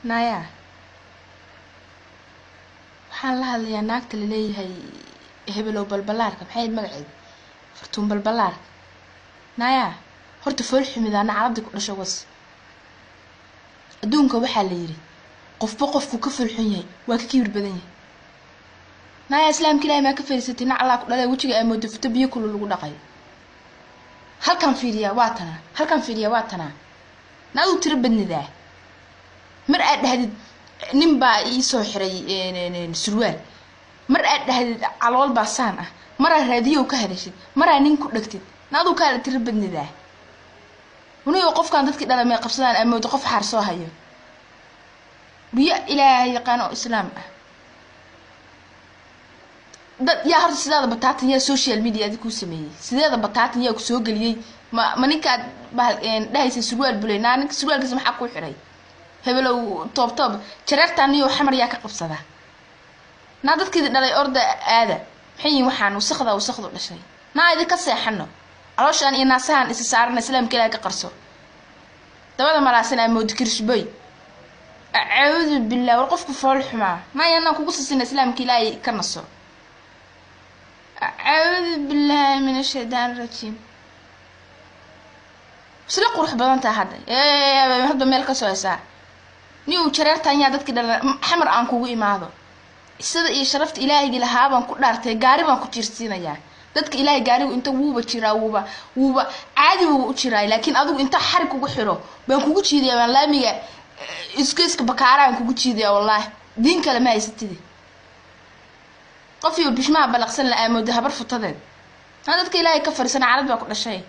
نايا waxaan la hadlayaa naagta la leeyahay hebelow balbalaarka maxay magaceed fartuun balbalaar naaya horta fool xumidana carabdi ku dhasho was adduunka waxa la yiri qofba qofku ka fool xun yahay waa ka kibir badan yahay naaya islaamka ilaahay ma ka fariisatay Allah ku dhalay wajiga ay moodafto biyo kulul lagu dhaqay halkan fiiriya waa tana naadu tira badnida mar aad dhahdid nin baa ii soo xiray surwaal mar aad dhahdid calool baa saan ah mar aad raadiyo ka hadashid mar aad nin ku dhagtid naadu kala tira badnida wanayo qofkan dadkii dhalamay qabsadaan ama qof xaar soo hayo biyo ilaahay yaqaan oo islaam ah dad yaa horta sidaada bataatan yaa social media ku sameeyay sidaada bataatan yaa ku soo galiyay ma ninka dhahaysa surwaal buleynaa ninka surwaalkiisa maxaa ku xiray hebelow toobtoob jareertaan iyo xamar yaa ka qabsada na dadkii dhalay orda aada maxay waxaan wasaqdu dhashay na idinka seexano calooshaan iyo naasahan is saarna islaamka ilaahay ka qarso dabada malaasana mood kirshbay a'uudu billahi war qofku fool xumaa ma yana kugu sisina islaamka ilaahay ka naso a'uudu billahi minash shaytaanir rajiim sila qurux badan taa hadda meel ka soo haysaa niyo jareertaan yaa dadkii dhalay xamar aan kugu imaado sida iyo sharafta ilaahay lahaa baan ku dhaartay gaari baan ku jiirsiinayaa dadka ilaahay gaarigu inta wuuba jiraa wuuba caadi u jiraa laakiin adigu inta xarig ugu xiro baan kugu jiidiyaa baan laamiga iska bakaaraan kugu jiidiyaa wallahi diin kale ma haysatid qof iyo bishmaa balaqsan la aamoodo habar futadeed dadka ilaahay ka fariisana carad baa ku dhashay